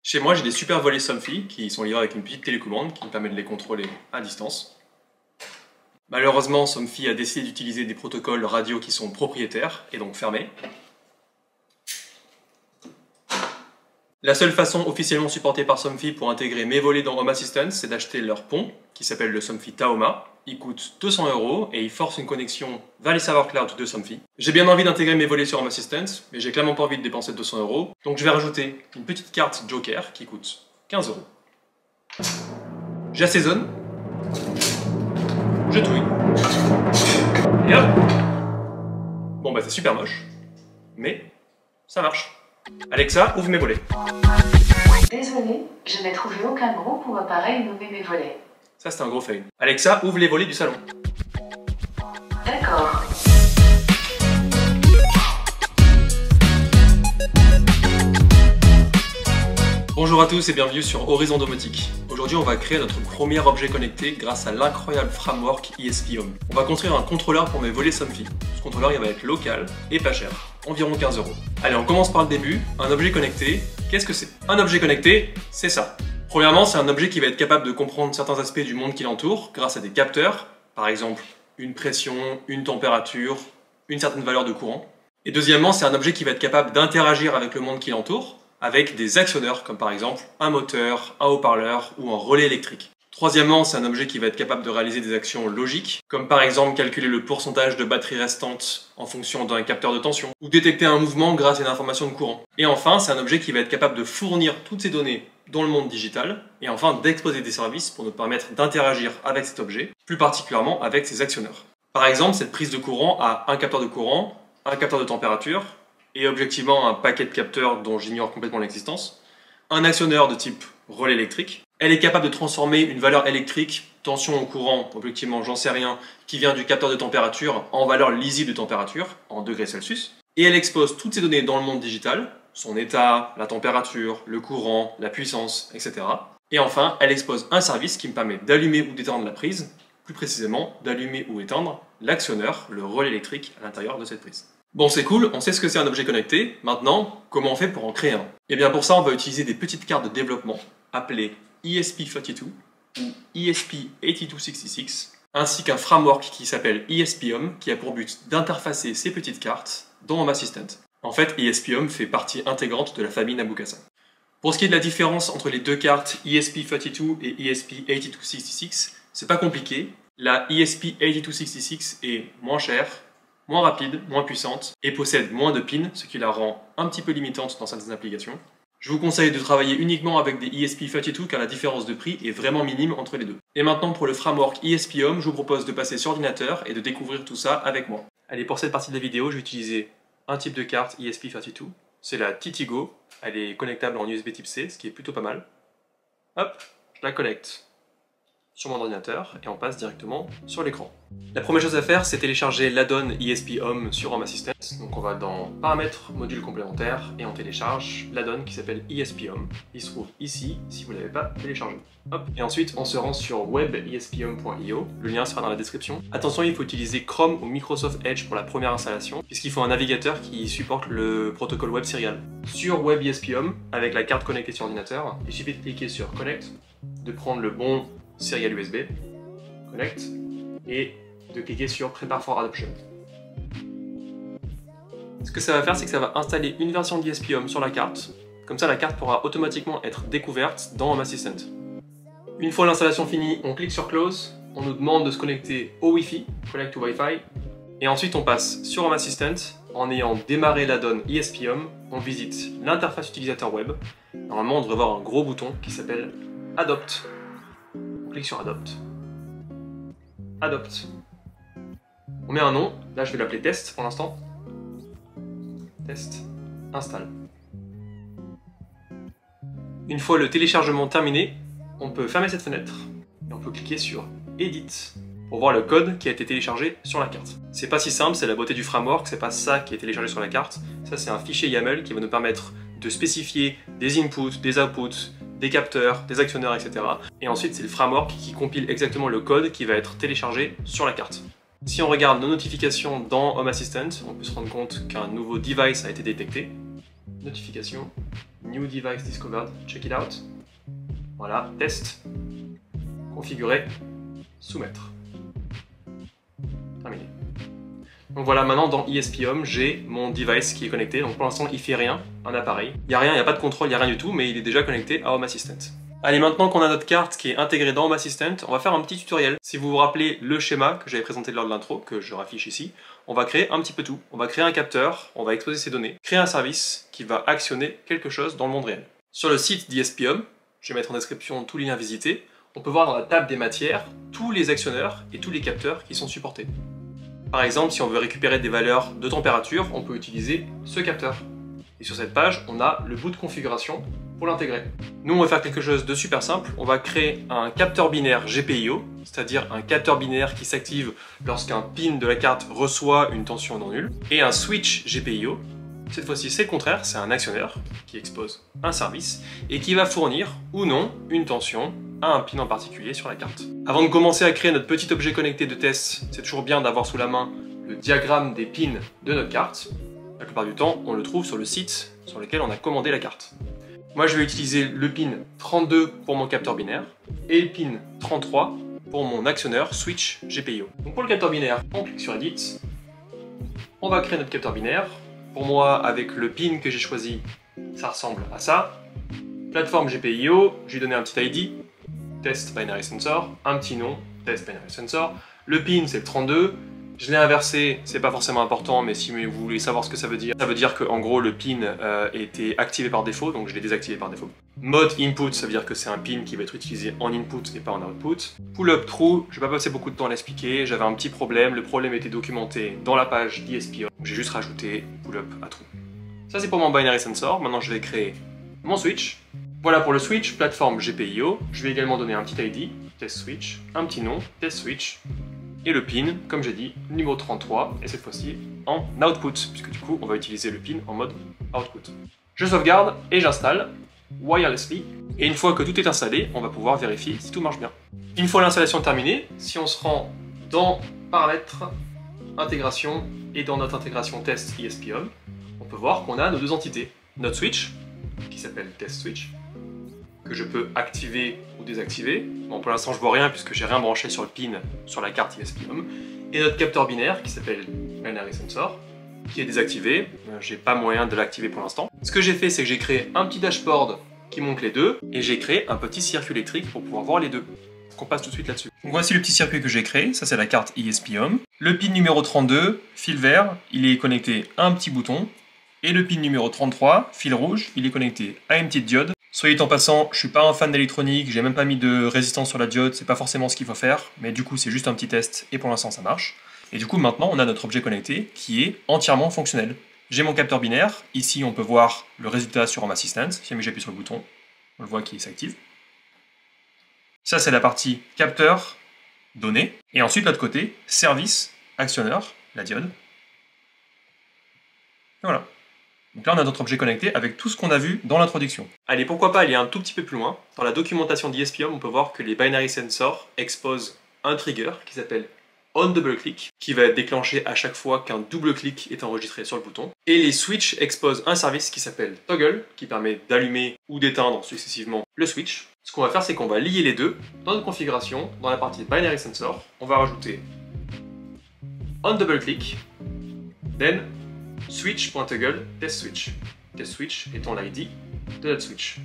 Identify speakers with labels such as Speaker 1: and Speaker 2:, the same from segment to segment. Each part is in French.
Speaker 1: Chez moi, j'ai des super volets Somfy qui sont livrés avec une petite télécommande qui me permet de les contrôler à distance. Malheureusement, Somfy a décidé d'utiliser des protocoles radio qui sont propriétaires et donc fermés. La seule façon officiellement supportée par Somfy pour intégrer mes volets dans Home Assistant, c'est d'acheter leur pont, qui s'appelle le Somfy Taoma. Il coûte 200 € et il force une connexion vers les serveurs cloud de Somfy. J'ai bien envie d'intégrer mes volets sur Home Assistant, mais j'ai clairement pas envie de dépenser 200 €. Donc je vais rajouter une petite carte Joker qui coûte 15 €. J'assaisonne. Je touille. Et hop! Bon bah c'est super moche, mais ça marche. Alexa, ouvre mes volets.
Speaker 2: Désolé, je n'ai trouvé aucun groupe ou appareil nommé mes volets.
Speaker 1: Ça c'est un gros fail. Alexa, ouvre les volets du salon.
Speaker 2: D'accord.
Speaker 1: Bonjour à tous et bienvenue sur Horizon Domotique. Aujourd'hui on va créer notre premier objet connecté grâce à l'incroyable framework ESP Home. On va construire un contrôleur pour mes volets Somfy. Ce contrôleur il va être local et pas cher, environ 15 €. Allez, on commence par le début. Un objet connecté, qu'est-ce que c'est? Un objet connecté, c'est ça. Premièrement, c'est un objet qui va être capable de comprendre certains aspects du monde qui l'entoure grâce à des capteurs, par exemple une pression, une température, une certaine valeur de courant. Et deuxièmement, c'est un objet qui va être capable d'interagir avec le monde qui l'entoure avec des actionneurs comme par exemple un moteur, un haut-parleur ou un relais électrique. Troisièmement, c'est un objet qui va être capable de réaliser des actions logiques, comme par exemple calculer le pourcentage de batterie restante en fonction d'un capteur de tension, ou détecter un mouvement grâce à une information de courant. Et enfin, c'est un objet qui va être capable de fournir toutes ces données dans le monde digital, et enfin d'exposer des services pour nous permettre d'interagir avec cet objet, plus particulièrement avec ses actionneurs. Par exemple, cette prise de courant a un capteur de courant, un capteur de température, et objectivement un paquet de capteurs dont j'ignore complètement l'existence, un actionneur de type relais électrique. Elle est capable de transformer une valeur électrique, tension ou courant, objectivement j'en sais rien, qui vient du capteur de température en valeur lisible de température, en degrés Celsius. Et elle expose toutes ces données dans le monde digital, son état, la température, le courant, la puissance, etc. Et enfin, elle expose un service qui me permet d'allumer ou d'éteindre la prise, plus précisément d'allumer ou éteindre l'actionneur, le relais électrique à l'intérieur de cette prise. Bon, c'est cool, on sait ce que c'est un objet connecté. Maintenant, comment on fait pour en créer un? Et bien pour ça, on va utiliser des petites cartes de développement appelées ESP32 ou ESP8266, ainsi qu'un framework qui s'appelle ESP Home, qui a pour but d'interfacer ces petites cartes dans Home Assistant. En fait, ESP Home fait partie intégrante de la famille Nabucasa. Pour ce qui est de la différence entre les deux cartes ESP32 et ESP8266, c'est pas compliqué. La ESP8266 est moins chère, moins rapide, moins puissante et possède moins de pins, ce qui la rend un petit peu limitante dans certaines applications. Je vous conseille de travailler uniquement avec des ESP32 car la différence de prix est vraiment minime entre les deux. Et maintenant pour le framework ESP Home, je vous propose de passer sur ordinateur et de découvrir tout ça avec moi. Allez, pour cette partie de la vidéo, je vais utiliser un type de carte ESP32. C'est la Titigo, elle est connectable en USB type C, ce qui est plutôt pas mal. Hop, je la connecte sur mon ordinateur et on passe directement sur l'écran. La première chose à faire, c'est télécharger l'add-on ESP Home sur Home Assistant. Donc on va dans Paramètres, Modules complémentaires et on télécharge l'add-on qui s'appelle ESP Home. Il se trouve ici si vous ne l'avez pas téléchargé. Hop. Et ensuite on se rend sur webespHome.io. Le lien sera dans la description. Attention, il faut utiliser Chrome ou Microsoft Edge pour la première installation puisqu'il faut un navigateur qui supporte le protocole web serial. Sur webespHome, Home, avec la carte connectée sur ordinateur, il suffit de cliquer sur Connect, de prendre le bon serial USB, Connect, et de cliquer sur Prepare for Adoption. Ce que ça va faire, c'est que ça va installer une version d'ESP Home sur la carte. Comme ça, la carte pourra automatiquement être découverte dans Home Assistant. Une fois l'installation finie, on clique sur Close, on nous demande de se connecter au Wi-Fi, Connect to Wi-Fi, et ensuite on passe sur Home Assistant. En ayant démarré l'add-on ESP Home, on visite l'interface utilisateur web. Normalement, on devrait voir un gros bouton qui s'appelle Adopt. On clique sur Adopt. Adopt. On met un nom, là je vais l'appeler Test pour l'instant. Test. Installe. Une fois le téléchargement terminé, on peut fermer cette fenêtre et on peut cliquer sur Edit pour voir le code qui a été téléchargé sur la carte. C'est pas si simple, c'est la beauté du framework, c'est pas ça qui est téléchargé sur la carte. Ça c'est un fichier YAML qui va nous permettre de spécifier des inputs, des outputs, des capteurs, des actionneurs, etc. Et ensuite, c'est le framework qui compile exactement le code qui va être téléchargé sur la carte. Si on regarde nos notifications dans Home Assistant, on peut se rendre compte qu'un nouveau device a été détecté. Notification, New device discovered, check it out. Voilà, test, configurer, soumettre. Terminé. Donc voilà, maintenant dans ESP-Home, j'ai mon device qui est connecté. Donc pour l'instant, il fait rien, un appareil. Il n'y a rien, il n'y a pas de contrôle, il n'y a rien du tout, mais il est déjà connecté à Home Assistant. Allez, maintenant qu'on a notre carte qui est intégrée dans Home Assistant, on va faire un petit tutoriel. Si vous vous rappelez le schéma que j'avais présenté lors de l'intro, que je raffiche ici, on va créer un petit peu tout. On va créer un capteur, on va exposer ses données, créer un service qui va actionner quelque chose dans le monde réel. Sur le site d'ESP-Home, je vais mettre en description tous les liens visités, on peut voir dans la table des matières tous les actionneurs et tous les capteurs qui sont supportés. Par exemple, si on veut récupérer des valeurs de température, on peut utiliser ce capteur. Et sur cette page, on a le bout de configuration pour l'intégrer. Nous, on va faire quelque chose de super simple. On va créer un capteur binaire GPIO, c'est-à-dire un capteur binaire qui s'active lorsqu'un pin de la carte reçoit une tension non nulle, et un switch GPIO. Cette fois-ci, c'est le contraire, c'est un actionneur qui expose un service et qui va fournir ou non une tension à un pin en particulier sur la carte. Avant de commencer à créer notre petit objet connecté de test, c'est toujours bien d'avoir sous la main le diagramme des pins de notre carte. La plupart du temps, on le trouve sur le site sur lequel on a commandé la carte. Moi, je vais utiliser le pin 32 pour mon capteur binaire et le pin 33 pour mon actionneur switch GPIO. Donc pour le capteur binaire, on clique sur Edit. On va créer notre capteur binaire. Pour moi, avec le pin que j'ai choisi, ça ressemble à ça. Plateforme GPIO, je lui ai donné un petit ID, Test Binary Sensor, un petit nom, Test Binary Sensor. Le pin, c'est le 32. Je l'ai inversé, c'est pas forcément important, mais si vous voulez savoir ce que ça veut dire que en gros le pin était activé par défaut, donc je l'ai désactivé par défaut. Mode input, ça veut dire que c'est un pin qui va être utilisé en input et pas en output. Pull up true, je vais pas passer beaucoup de temps à l'expliquer, j'avais un petit problème, le problème était documenté dans la page d'ESP-Home, j'ai juste rajouté pull up à true. Ça c'est pour mon binary sensor, maintenant je vais créer mon switch. Voilà pour le switch, plateforme GPIO, je vais également donner un petit ID, test switch, un petit nom, test switch. Et le pin, comme j'ai dit, numéro 33, et cette fois-ci en output, puisque du coup on va utiliser le pin en mode output. Je sauvegarde et j'installe wirelessly, et une fois que tout est installé, on va pouvoir vérifier si tout marche bien. Une fois l'installation terminée, si on se rend dans Paramètres, Intégration, et dans notre intégration test ESP-Home, on peut voir qu'on a nos deux entités. Notre switch, qui s'appelle test switch, que je peux activer ou désactiver. Bon, pour l'instant, je vois rien puisque j'ai rien branché sur le pin sur la carte ESP-Home. Et notre capteur binaire qui s'appelle Binary Sensor, qui est désactivé. J'ai pas moyen de l'activer pour l'instant. Ce que j'ai fait, c'est que j'ai créé un petit dashboard qui montre les deux et j'ai créé un petit circuit électrique pour pouvoir voir les deux. Donc on passe tout de suite là-dessus. Donc voici le petit circuit que j'ai créé. Ça, c'est la carte ESP-Home. Le pin numéro 32, fil vert, il est connecté à un petit bouton. Et le pin numéro 33, fil rouge, il est connecté à une petite diode. Soyez en passant, je suis pas un fan d'électronique, j'ai même pas mis de résistance sur la diode, c'est pas forcément ce qu'il faut faire, mais du coup c'est juste un petit test et pour l'instant ça marche. Et du coup maintenant on a notre objet connecté qui est entièrement fonctionnel. J'ai mon capteur binaire, ici on peut voir le résultat sur Home Assistant, si jamais j'appuie sur le bouton, on le voit qui s'active. Ça c'est la partie capteur, données, et ensuite l'autre côté, service, actionneur, la diode. Et voilà. Donc là, on a notre objet connecté avec tout ce qu'on a vu dans l'introduction. Allez, pourquoi pas aller un tout petit peu plus loin. Dans la documentation d'ESP-Home, on peut voir que les binary sensors exposent un trigger qui s'appelle onDoubleClick, qui va être déclenché à chaque fois qu'un double clic est enregistré sur le bouton. Et les switches exposent un service qui s'appelle toggle, qui permet d'allumer ou d'éteindre successivement le switch. Ce qu'on va faire, c'est qu'on va lier les deux dans notre configuration. Dans la partie binary sensor, on va rajouter onDoubleClick, then switch.toggle test switch. Test switch étant l'ID de notre switch.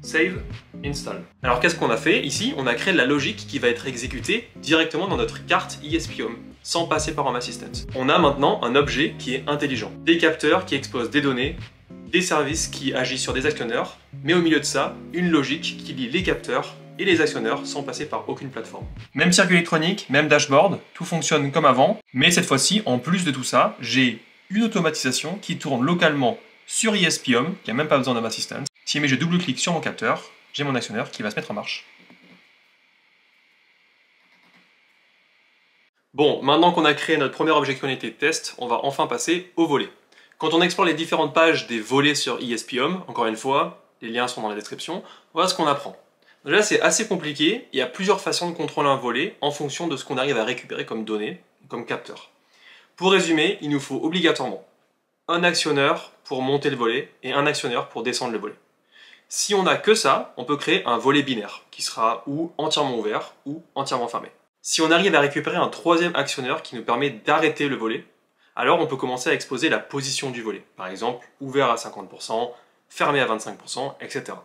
Speaker 1: Save, install. Alors qu'est-ce qu'on a fait ici? On a créé de la logique qui va être exécutée directement dans notre carte ESP-Home, sans passer par Home Assistant. On a maintenant un objet qui est intelligent. Des capteurs qui exposent des données, des services qui agissent sur des actionneurs, mais au milieu de ça, une logique qui lie les capteurs et les actionneurs sans passer par aucune plateforme. Même circuit électronique, même dashboard, tout fonctionne comme avant, mais cette fois-ci, en plus de tout ça, j'ai une automatisation qui tourne localement sur ESP-Home, qui n'a même pas besoin d'Home Assistant. Si jamais je double-clique sur mon capteur, j'ai mon actionneur qui va se mettre en marche. Bon, maintenant qu'on a créé notre premier objet connecté de test, on va enfin passer au volet. Quand on explore les différentes pages des volets sur ESP-Home, encore une fois, les liens sont dans la description, voilà ce qu'on apprend. Déjà, c'est assez compliqué, il y a plusieurs façons de contrôler un volet en fonction de ce qu'on arrive à récupérer comme données, comme capteur. Pour résumer, il nous faut obligatoirement un actionneur pour monter le volet et un actionneur pour descendre le volet. Si on n'a que ça, on peut créer un volet binaire, qui sera ou entièrement ouvert ou entièrement fermé. Si on arrive à récupérer un troisième actionneur qui nous permet d'arrêter le volet, alors on peut commencer à exposer la position du volet. Par exemple, ouvert à 50%, fermé à 25%, etc.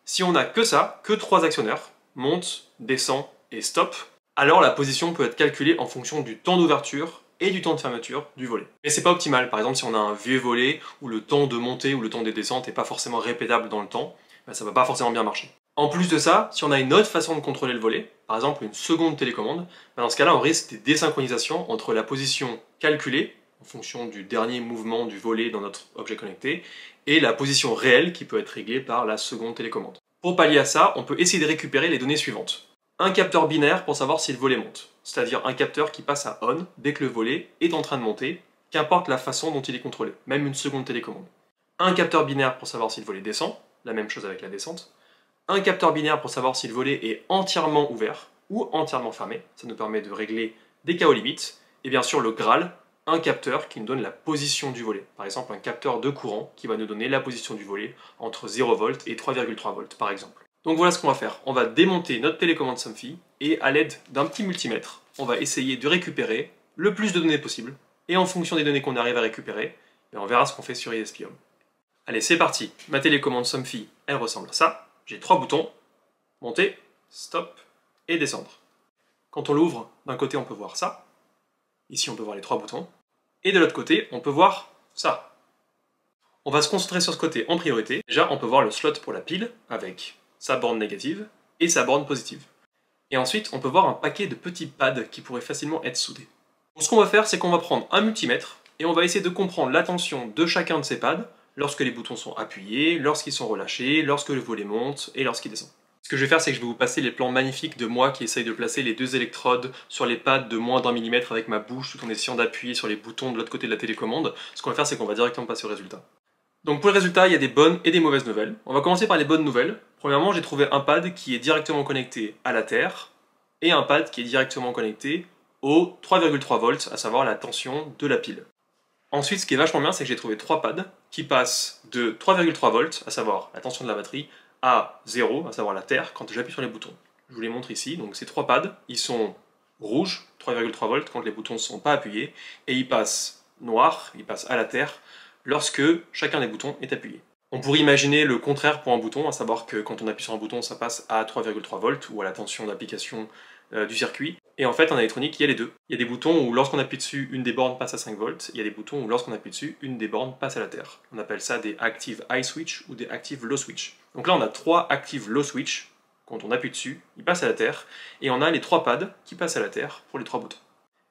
Speaker 1: Si on n'a que ça, que 3 actionneurs, monte, descend et stop, alors la position peut être calculée en fonction du temps d'ouverture et du temps de fermeture du volet. Mais c'est pas optimal, par exemple si on a un vieux volet où le temps de montée ou le temps de descente n'est pas forcément répétable dans le temps, ça va pas forcément bien marcher. En plus de ça, si on a une autre façon de contrôler le volet, par exemple une seconde télécommande, dans ce cas-là on risque des désynchronisations entre la position calculée, en fonction du dernier mouvement du volet dans notre objet connecté, et la position réelle qui peut être réglée par la seconde télécommande. Pour pallier à ça, on peut essayer de récupérer les données suivantes. Un capteur binaire pour savoir si le volet monte, c'est-à-dire un capteur qui passe à on dès que le volet est en train de monter, qu'importe la façon dont il est contrôlé, même une seconde télécommande. Un capteur binaire pour savoir si le volet descend, la même chose avec la descente. Un capteur binaire pour savoir si le volet est entièrement ouvert ou entièrement fermé, ça nous permet de régler des cas aux limites. Et bien sûr le Graal, un capteur qui nous donne la position du volet. Par exemple un capteur de courant qui va nous donner la position du volet entre 0 V et 3,3 V par exemple. Donc voilà ce qu'on va faire, on va démonter notre télécommande Somfy et à l'aide d'un petit multimètre, on va essayer de récupérer le plus de données possible et en fonction des données qu'on arrive à récupérer, on verra ce qu'on fait sur ESP Home. Allez c'est parti, ma télécommande Somfy elle ressemble à ça, j'ai 3 boutons, monter, stop et descendre. Quand on l'ouvre, d'un côté on peut voir ça, ici on peut voir les 3 boutons, et de l'autre côté on peut voir ça. On va se concentrer sur ce côté en priorité. Déjà on peut voir le slot pour la pile avec sa borne négative et sa borne positive. Et ensuite on peut voir un paquet de petits pads qui pourraient facilement être soudés. Donc, ce qu'on va faire c'est qu'on va prendre un multimètre et on va essayer de comprendre la tension de chacun de ces pads lorsque les boutons sont appuyés, lorsqu'ils sont relâchés, lorsque le volet monte et lorsqu'il descend. Ce que je vais faire, c'est que je vais vous passer les plans magnifiques de moi qui essaye de placer les 2 électrodes sur les pads de moins d'1 millimètre avec ma bouche tout en essayant d'appuyer sur les boutons de l'autre côté de la télécommande. Ce qu'on va faire, c'est qu'on va directement passer au résultat. Donc pour le résultat, il y a des bonnes et des mauvaises nouvelles. On va commencer par les bonnes nouvelles. Premièrement, j'ai trouvé un pad qui est directement connecté à la Terre et un pad qui est directement connecté au 3,3 volts, à savoir la tension de la pile. Ensuite, ce qui est vachement bien, c'est que j'ai trouvé 3 pads qui passent de 3,3 volts, à savoir la tension de la batterie, à 0, à savoir la Terre, quand j'appuie sur les boutons. Je vous les montre ici. Donc ces 3 pads, ils sont rouges, 3,3 volts, quand les boutons ne sont pas appuyés, et ils passent noir, ils passent à la Terre, lorsque chacun des boutons est appuyé. On pourrait imaginer le contraire pour un bouton, à savoir que quand on appuie sur un bouton, ça passe à 3,3 volts, ou à la tension d'application du circuit. Et en fait, en électronique, il y a les deux. Il y a des boutons où lorsqu'on appuie dessus, une des bornes passe à 5 volts, il y a des boutons où lorsqu'on appuie dessus, une des bornes passe à la Terre. On appelle ça des active high switch ou des active low switch. Donc là, on a 3 active low switch, quand on appuie dessus, ils passent à la Terre, et on a les 3 pads qui passent à la Terre pour les 3 boutons.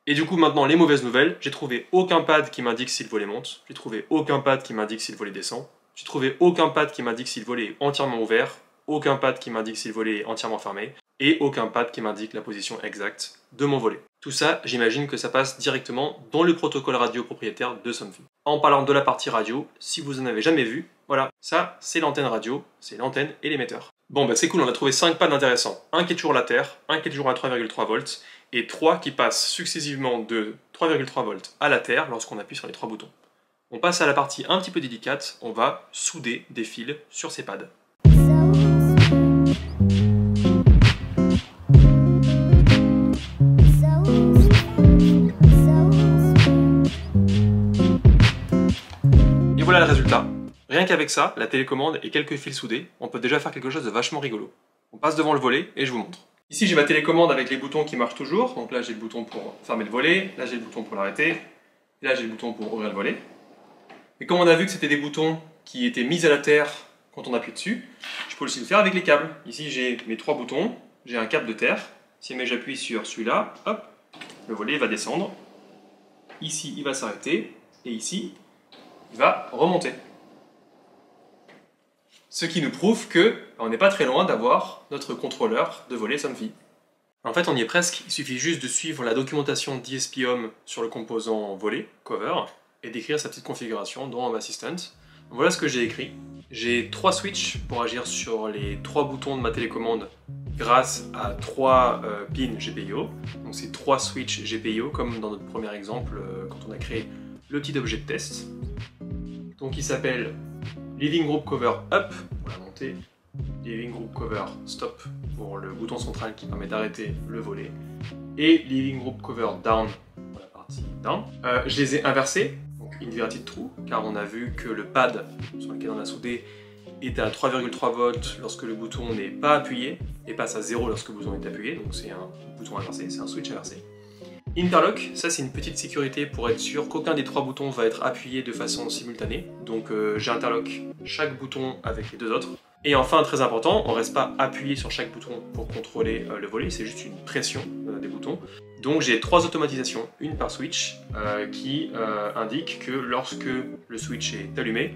Speaker 1: Et du coup, maintenant, les mauvaises nouvelles, j'ai trouvé aucun pad qui m'indique si le volet monte, j'ai trouvé aucun pad qui m'indique si le volet descend, j'ai trouvé aucun pad qui m'indique si le volet est entièrement ouvert, aucun pad qui m'indique si le volet est entièrement fermé, et aucun pad qui m'indique la position exacte de mon volet. Tout ça, j'imagine que ça passe directement dans le protocole radio propriétaire de Somfy. En parlant de la partie radio, si vous en avez jamais vu, voilà, ça c'est l'antenne radio, c'est l'antenne et l'émetteur. Bon bah c'est cool, on a trouvé 5 pads intéressants. Un qui est toujours à la Terre, un qui est toujours à 3,3 volts, et 3 qui passent successivement de 3,3 volts à la Terre lorsqu'on appuie sur les 3 boutons. On passe à la partie un petit peu délicate, on va souder des fils sur ces pads. Et voilà le résultat. Rien qu'avec ça, la télécommande et quelques fils soudés, on peut déjà faire quelque chose de vachement rigolo. On passe devant le volet et je vous montre. Ici j'ai ma télécommande avec les boutons qui marchent toujours, donc là j'ai le bouton pour fermer le volet, là j'ai le bouton pour l'arrêter, et là j'ai le bouton pour ouvrir le volet. Et comme on a vu que c'était des boutons qui étaient mis à la terre quand on appuie dessus, je peux aussi le faire avec les câbles. Ici j'ai mes 3 boutons, j'ai un câble de terre, si jamais j'appuie sur celui-là, hop, le volet va descendre, ici il va s'arrêter, et ici il va remonter. Ce qui nous prouve qu'on n'est pas très loin d'avoir notre contrôleur de volet Somfy. En fait, on y est presque, il suffit juste de suivre la documentation d'ESP Home sur le composant volet, cover, et d'écrire sa petite configuration dans Home Assistant. Voilà ce que j'ai écrit. J'ai 3 switches pour agir sur les 3 boutons de ma télécommande grâce à 3 pins GPIO. Donc c'est 3 switches GPIO, comme dans notre premier exemple quand on a créé le petit objet de test. Donc il s'appelle Living Group Cover Up pour la montée, Living Group Cover Stop pour le bouton central qui permet d'arrêter le volet, et Living Group Cover Down pour la partie down. Je les ai inversés, donc inverted true, car on a vu que le pad sur lequel on a soudé était à 3,3 volts lorsque le bouton n'est pas appuyé et passe à 0 lorsque le bouton est appuyé, donc c'est un bouton inversé, c'est un switch inversé. Interlock, ça c'est une petite sécurité pour être sûr qu'aucun des trois boutons va être appuyé de façon simultanée, donc j'interlock chaque bouton avec les deux autres. Et enfin, très important, on ne reste pas appuyé sur chaque bouton pour contrôler le volet, c'est juste une pression des boutons. Donc j'ai 3 automatisations, une par switch, qui indique que lorsque le switch est allumé,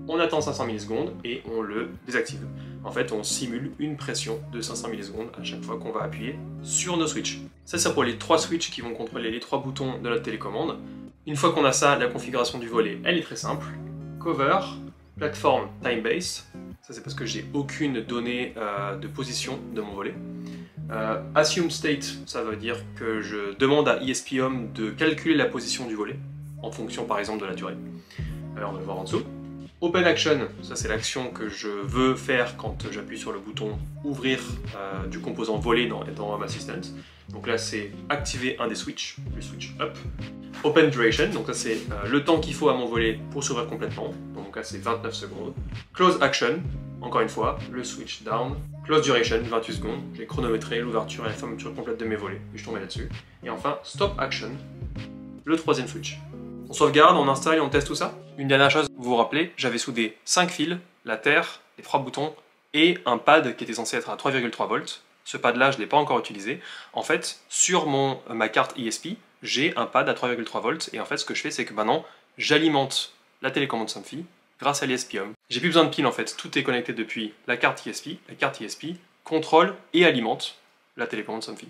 Speaker 1: on attend 500 millisecondes et on le désactive. En fait, on simule une pression de 500 millisecondes à chaque fois qu'on va appuyer sur nos switches. Ça, c'est pour les 3 switches qui vont contrôler les 3 boutons de notre télécommande. Une fois qu'on a ça, la configuration du volet, elle est très simple. Cover, plateforme, time base. Ça, c'est parce que j'ai aucune donnée de position de mon volet. Assume state, ça veut dire que je demande à ESP-HOM de calculer la position du volet, en fonction par exemple de la durée. On va le voir en dessous. Open Action, ça c'est l'action que je veux faire quand j'appuie sur le bouton ouvrir du composant volet dans Home Assistant. Donc là c'est activer un des switches, le switch up. Open Duration, donc ça c'est le temps qu'il faut à mon volet pour s'ouvrir complètement. Dans mon cas c'est 29 secondes. Close Action, encore une fois, le switch down. Close Duration, 28 secondes. J'ai chronométré l'ouverture et la fermeture complète de mes volets, et je tombais là-dessus. Et enfin, Stop Action, le troisième switch. On sauvegarde, on installe et on teste tout ça. Une dernière chose, vous vous rappelez, j'avais soudé 5 fils, la terre, les 3 boutons et un pad qui était censé être à 3,3 volts. Ce pad là, je ne l'ai pas encore utilisé. En fait, sur ma carte ESP, j'ai un pad à 3,3 volts et en fait, ce que je fais, c'est que maintenant, j'alimente la télécommande Somfy grâce à l'ESP-HOM. J'ai plus besoin de piles en fait, tout est connecté depuis la carte ESP. La carte ESP contrôle et alimente la télécommande Somfy.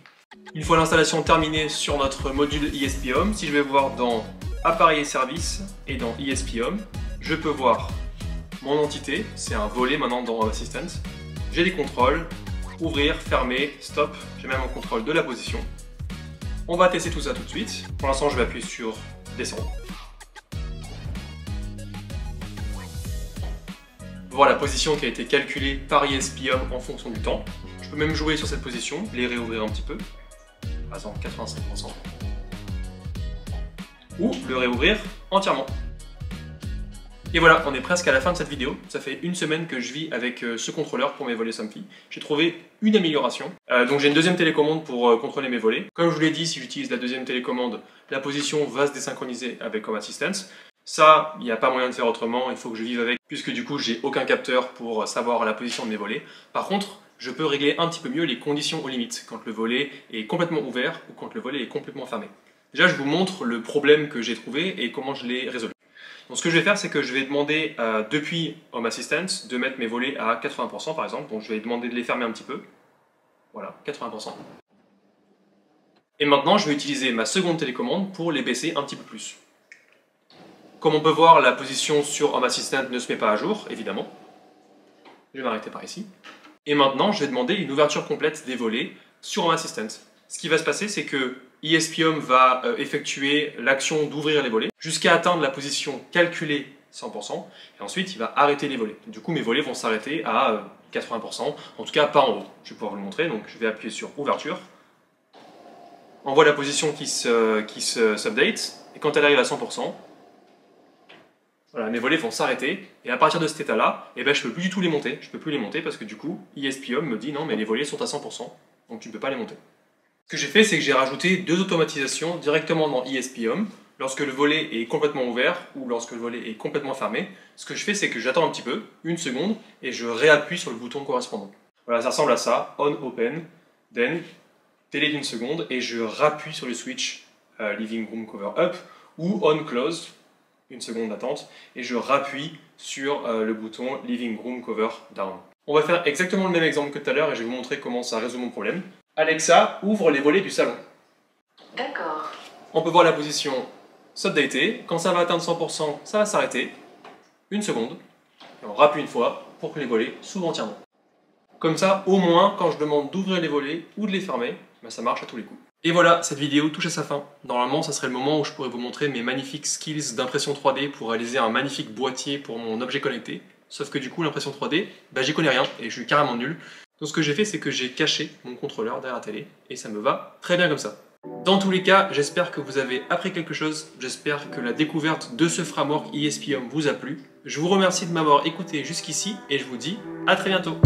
Speaker 1: Une fois l'installation terminée sur notre module ESP-HOM, si je vais voir dans Appareil et services et dans ESP-HOM, je peux voir mon entité, c'est un volet maintenant dans Home Assistant. J'ai les contrôles, ouvrir, fermer, stop, j'ai même un contrôle de la position. On va tester tout ça tout de suite. Pour l'instant, je vais appuyer sur descendre. Voir la position qui a été calculée par ESP-HOM en fonction du temps. Je peux même jouer sur cette position, les réouvrir un petit peu, par exemple 85%. Ou le réouvrir entièrement. Et voilà, on est presque à la fin de cette vidéo. Ça fait une semaine que je vis avec ce contrôleur pour mes volets Somfy. J'ai trouvé une amélioration. Donc j'ai une deuxième télécommande pour contrôler mes volets. Comme je vous l'ai dit, si j'utilise la deuxième télécommande, la position va se désynchroniser avec Home Assistant. Ça, il n'y a pas moyen de faire autrement, il faut que je vive avec, puisque du coup j'ai aucun capteur pour savoir la position de mes volets. Par contre, je peux régler un petit peu mieux les conditions aux limites, quand le volet est complètement ouvert ou quand le volet est complètement fermé. Déjà, je vous montre le problème que j'ai trouvé et comment je l'ai résolu. Donc ce que je vais faire, c'est que je vais demander depuis Home Assistant de mettre mes volets à 80% par exemple. Donc je vais demander de les fermer un petit peu. Voilà, 80%. Et maintenant, je vais utiliser ma seconde télécommande pour les baisser un petit peu plus. Comme on peut voir, la position sur Home Assistant ne se met pas à jour, évidemment. Je vais m'arrêter par ici. Et maintenant, je vais demander une ouverture complète des volets sur Home Assistant. Ce qui va se passer, c'est que ESP-HOM va effectuer l'action d'ouvrir les volets jusqu'à atteindre la position calculée 100% et ensuite il va arrêter les volets. Du coup mes volets vont s'arrêter à 80%, en tout cas pas en haut. Je vais pouvoir vous le montrer, donc je vais appuyer sur ouverture. On voit la position qui s'update et quand elle arrive à 100%, voilà, mes volets vont s'arrêter et à partir de cet état-là, je ne peux plus du tout les monter. Je ne peux plus les monter parce que du coup ESP-HOM me dit non mais les volets sont à 100%, donc tu ne peux pas les monter. Ce que j'ai fait, c'est que j'ai rajouté 2 automatisations directement dans ESP-HOM. Lorsque le volet est complètement ouvert ou lorsque le volet est complètement fermé, ce que je fais, c'est que j'attends un petit peu, une seconde, et je réappuie sur le bouton correspondant. Voilà, ça ressemble à ça, on, open, then, délai d'une seconde, et je rappuie sur le switch Living Room Cover Up, ou on, close, une seconde d'attente, et je rappuie sur le bouton Living Room Cover Down. On va faire exactement le même exemple que tout à l'heure, et je vais vous montrer comment ça résout mon problème. Alexa, ouvre les volets du salon.
Speaker 2: D'accord.
Speaker 1: On peut voir la position s'updater. Quand ça va atteindre 100%, ça va s'arrêter. Une seconde. Et on rappuie une fois pour que les volets s'ouvrent entièrement. Comme ça, au moins, quand je demande d'ouvrir les volets ou de les fermer, ça marche à tous les coups. Et voilà, cette vidéo touche à sa fin. Normalement, ça serait le moment où je pourrais vous montrer mes magnifiques skills d'impression 3D pour réaliser un magnifique boîtier pour mon objet connecté. Sauf que du coup, l'impression 3D, j'y connais rien et je suis carrément nul. Donc ce que j'ai fait, c'est que j'ai caché mon contrôleur derrière la télé et ça me va très bien comme ça. Dans tous les cas, j'espère que vous avez appris quelque chose, j'espère que la découverte de ce framework ESP Home vous a plu. Je vous remercie de m'avoir écouté jusqu'ici et je vous dis à très bientôt.